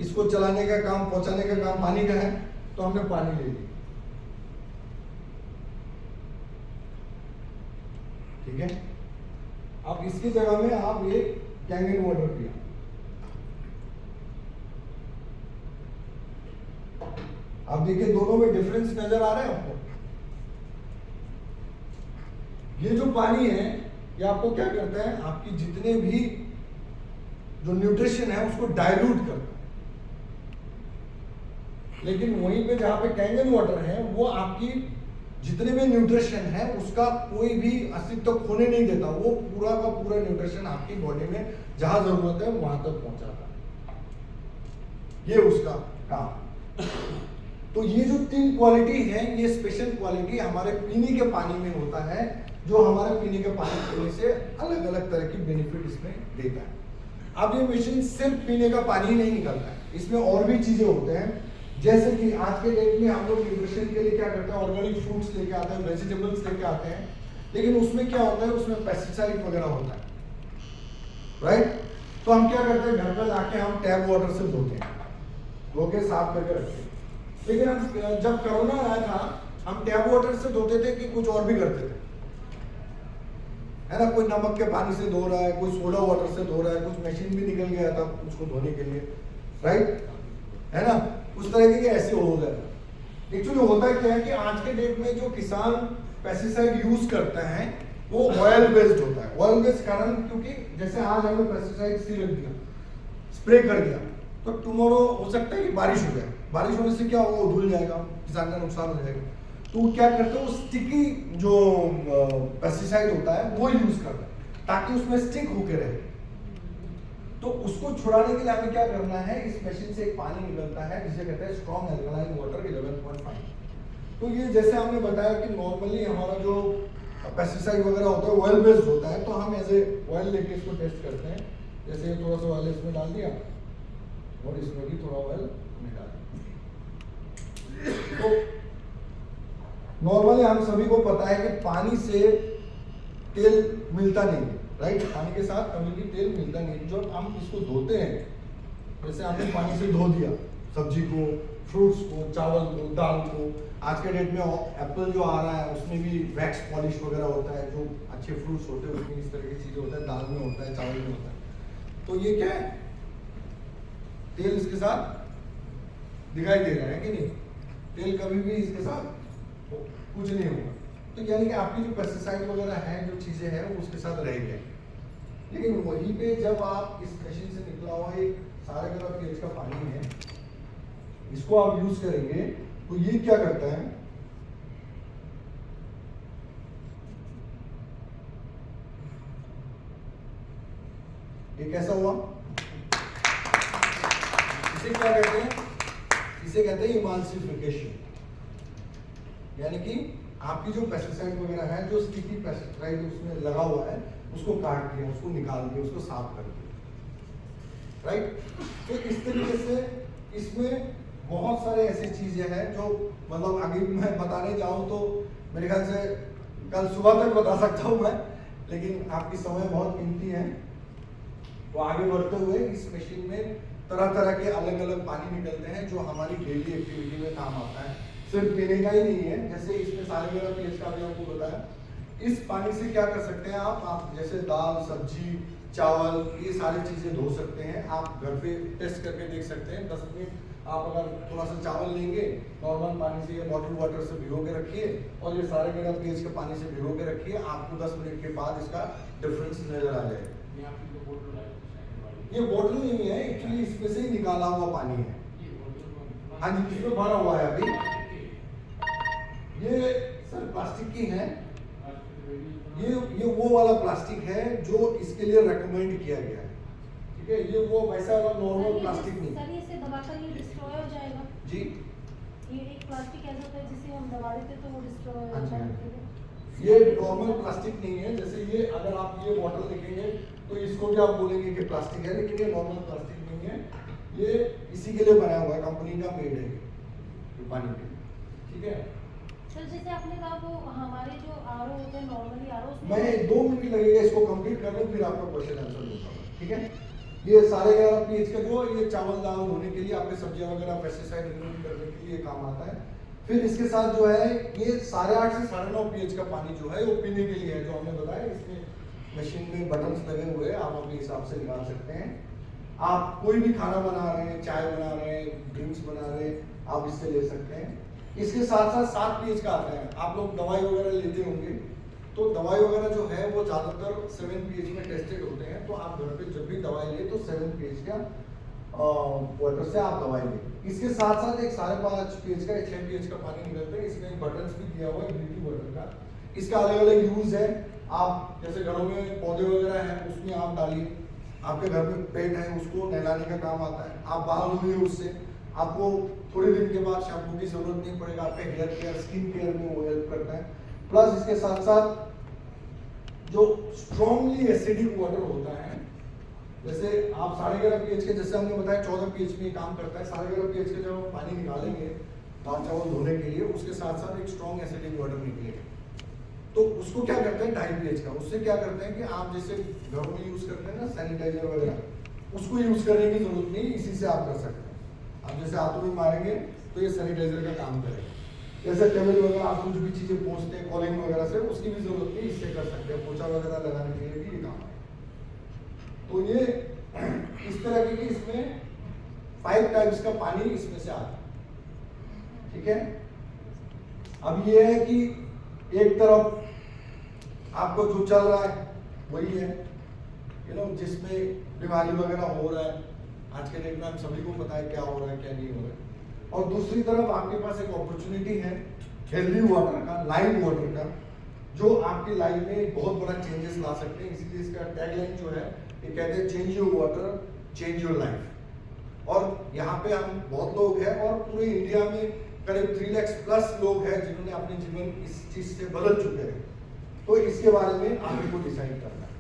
इसको चलाने का काम, पहुंचाने का काम पानी का है, तो हमने पानी ले लिया, ठीक है। अब इसकी जगह में आप ये कैंगन वाटर पिया, आप देखिए दोनों में डिफरेंस नजर आ रहा है आपको। ये जो पानी है ये आपको क्या करता है, आपकी जितने भी जो न्यूट्रिशन है उसको डाइल्यूट करता है, लेकिन वहीं पे जहां पे कैंगन वाटर है वो आपकी जितने भी न्यूट्रिशन है उसका कोई भी अस्तित्व खोने नहीं देता, वो पूरा का पूरा न्यूट्रिशन आपकी बॉडी में जहां जरूरत है वहां तक पहुंचाता है, ये उसका काम। तो ये जो 3 क्वालिटी है, ये स्पेशल क्वालिटी हमारे पीने के पानी में होता है, जो हमारे पीने के पानी पीने से अलग अलग तरह की बेनिफिट इसमें देता है। अब ये मशीन सिर्फ पीने का पानी ही नहीं निकलता है, इसमें और भी चीजें होते हैं। जैसे कि आज के डेट में हम लोग न्यूट्रिशन के लिए क्या करते हैं, ऑर्गेनिक फ्रूट्स लेके आते हैं, वेजिटेबल्स लेके आते हैं, लेकिन उसमें क्या होता है, उसमें पेस्टिसाइड वगैरह होता है, राइट। तो हम क्या करते हैं, घर पर लाके हम टैप वाटर से धोते हैं, धो के साफ करके रखते हैं। लेकिन हम जब कोरोना आया था, हम टैप वाटर से धोते थे कि कुछ और भी करते थे, है ना। कोई नमक के पानी से धो रहा है, कोई सोडा वाटर से धो रहा है, कुछ मशीन भी निकल गया था उसको धोने के लिए, राइट, है ना। उस तरह के ऐसे हो जाए। एक्चुअली होता क्या है कि आज के डेट में जो किसान पेस्टिसाइड यूज करते हैं वो ऑयल बेस्ड होता है। ऑयल बेस्ड कारण क्योंकि जैसे आज हमें पेस्टिसाइड छिड़क दिया, स्प्रे कर दिया, तो टुमारो हो सकता है कि बारिश हो जाए, बारिश होने से क्या होगा, वो धुल जाएगा, किसान का नुकसान हो जाएगा। तो क्या करते हैं, वो स्टिकी जो पेस्टिसाइड होता है वो यूज करते हैं ताकि उसमें स्टिक होके रहे। तो उसको छुड़ाने के लिए हमें क्या करना है, इस मशीन से एक पानी निकलता है जिसे कहते हैं स्ट्रॉन्ग एल्कलाइन वाटर 11.5। तो ये जैसे हमने बताया कि नॉर्मली हमारा जो पेस्टिसाइड वगैरह होता है ऑयल बेस्ड होता है, तो हम ऐसे ऑयल लेके इसको टेस्ट करते हैं। जैसे थोड़ा सा ऑयल इसमें डाल दिया और इसमें भी थोड़ा ऑयल निकाल दिया। तो नॉर्मली हम सभी को पता है कि पानी से तेल मिलता नहीं है, राइट। पानी के साथ कभी भी तेल मिलता नहीं है। जो हम इसको धोते हैं, जैसे हमने पानी से धो दिया सब्जी को, फ्रूट्स को, चावल को, दाल को। आज के डेट में एप्पल जो आ रहा है उसमें भी वैक्स पॉलिश वगैरह होता है, जो अच्छे फ्रूट्स होते हैं उसमें इस तरह की चीजें होता है, दाल में होता है, चावल में होता है। तो ये क्या है, तेल इसके साथ दिखाई दे रहा है कि नहीं, तेल कभी भी इसके साथ कुछ नहीं होगा। तो यानी कि आपकी जो पेस्टिसाइड वगैरह है, जो चीजें हैं वो उसके साथ रह गए। लेकिन वहीं पे जब आप इस मशीन से निकला हुआ एक सारे गरम पेज का पानी है, इसको आप यूज करेंगे, तो ये क्या करता है, ये कैसा हुआ, इसे क्या कहते हैं, इसे कहते हैं इमाल्सिफिकेशन। यानी कि आपकी जो पेस्टिसाइड वगैरह है, जो स्टिकी पेस्टिसाइड उसमें लगा हुआ है, उसको काट दिया, उसको निकाल दिया, उसको साफ कर दिया, राइट। तो इस तरीके से इसमें बहुत सारे ऐसी चीजें हैं जो मतलब आगे मैं बताने जाऊं तो मेरे ख्याल से कल सुबह तक बता सकता हूं मैं, लेकिन आपकी समय बहुत कीमती है। तो आगे बढ़ते हुए इस मशीन में तरह तरह के अलग अलग पानी निकलते हैं जो हमारी डेली एक्टिविटी में काम आता है। सिर्फ पीने का ही नहीं है, जैसे इसमें सारे मेरा पीएच का भी आपको बताया। इस पानी से क्या कर सकते हैं आप जैसे दाल, सब्जी, चावल, ये सारी चीजें धो सकते हैं। आप घर पे टेस्ट करके देख सकते हैं। 10 मिनट आप अगर थोड़ा सा चावल लेंगे, नॉर्मल पानी से या बॉटल वाटर से भिगो के रखिए और ये सारे मेरा पीएच के पानी से भिगो के रखिए, आपको 10 मिनट के बाद इसका डिफरेंस नजर आ जाएगा। ये बोतल नहीं है, एक्चुअली इसमें से ही निकाला हुआ पानी है। हाँ जी, इसमें भरा हुआ है अभी। ये सर प्लास्टिक की है, ये वो वाला प्लास्टिक है जो इसके लिए रेकमेंड किया गया है, ठीक है। ये वो वैसा वाला नॉर्मल प्लास्टिक नहीं। सर ये से दबाकर ये डिस्ट्रॉय हो जाएगा जी, ये एक प्लास्टिक ऐसा होता है जिसे हम दबा देते हैं तो वो डिस्ट्रॉय हो अच्छा। जाता है। ये नॉर्मल प्लास्टिक नहीं है। जैसे ये अगर आप ये बॉटल देखेंगे तो इसको भी आप बोलेंगे कि प्लास्टिक है, लेकिन ये नॉर्मल प्लास्टिक नहीं है। ये इसी के लिए बनाया हुआ है, कंपनी का मेड है ये पानी के, ठीक है। सर जैसे आपने कहा वो हमारे जो आरओ होते हैं नॉर्मली आरओ उसमें मैं 2 मिनट लगेगा इसको कंप्लीट करने, फिर आपका क्वेश्चन आंसर दूंगा, ठीक है। ये सारे पीएच का जो ये चावल दाल होने के लिए, आपके सब्जियां वगैरह पेस्टिसाइड रिमूव करने के लिए काम आता है। फिर इसके साथ जो है ये 8.5 से 9.5 पीएच का पानी जो है वो पीने के लिए है, जो हमने बताया। इसमें मशीन में बटन्स लगे हुए हैं, आप अपने हिसाब से निकाल सकते हैं। आप कोई भी खाना बना रहे हैं, चाय बना रहे हैं, ड्रिंक्स बना रहे हैं, आप इससे ले सकते हैं। इसके साथ साथ 7 पीएच का आता है। आप लोग दवाई वगैरह लेते होंगे, तो दवाई वगैरह जो है वो ज़्यादातर 7 पीएच में टेस्टेड होते हैं। तो आप घर पे जब भी दवाई ले तो 7 पीएच का वाटर से आप दवाई लें। इसके साथ साथ एक 5.5 पीएच का, 6 पीएच का पानी निकलता है। इसमें एक बटन्स भी दिया हुआ है ब्लीचिंग वाटर का। इसका अलग अलग यूज है। आप जैसे घरों में पौधे वगैरह हैं उसमें आप डालिए, आपके घर में पेट है उसको नहलाने का काम आता है। आप बाल धोइए उससे, आपको थोड़े दिन के बाद शैम्पू की जरूरत नहीं पड़ेगा। आपके हेयर केयर, स्किन केयर में वो हेल्प करता है। प्लस इसके साथ साथ जो स्ट्रॉन्गली एसिडिक वाटर होता है, जैसे आप 11.5 पीएच के, जैसे हमने बताया 14 पीएच में काम करता है। 11.5 पीएच के जब हम पानी निकालेंगे दाल चावल धोने के लिए, उसके साथ साथ एक स्ट्रॉन्ग एसिडिक वाटर निकलेगा। तो उसको क्या करते हैं 2.5 पीएच का, उससे क्या करते हैं कि आप जैसे घरों में यूज करते हैं ना सैनिटाइजर वगैरह, उसको यूज करने की जरूरत नहीं, इसी से आप कर सकते हैं। आप जैसे हाथों में मारेंगे तो ये सैनिटाइजर का काम करेगा। जैसे टेबल वगैरह आप कुछ भी चीजें पोंछते हैं कॉलिंग वगैरह से, उसकी भी जरूरत नहीं, इससे कर सकते हैं। पोछा वगैरह लगाने के लिए भी ये काम है। तो ये इस तरह की इसमें 5 टाइप्स का पानी इसमें से आता है, ठीक है। अब ये है कि एक तरफ आपको जो चल रहा है वही है, जिसमें बीमारी वगैरह हो रहा है। आज के डेट में हम सभी को पता है क्या हो रहा है क्या नहीं हो रहा है। और दूसरी तरफ आपके पास एक अपॉर्चुनिटी है हेल्दी वाटर का, लाइट वाटर का, जो आपकी लाइफ में बहुत बड़ा चेंजेस ला सकते हैं। इसीलिए इसका टैगलाइन जो है ये कहते हैं change your water change your life. और यहाँ पे हम बहुत लोग हैं और पूरे इंडिया में करीब 3 लाख प्लस लोग हैं जिन्होंने अपने जीवन इस चीज से बदल चुके हैं। तो इसके बारे में आपको डिसाइड करना है।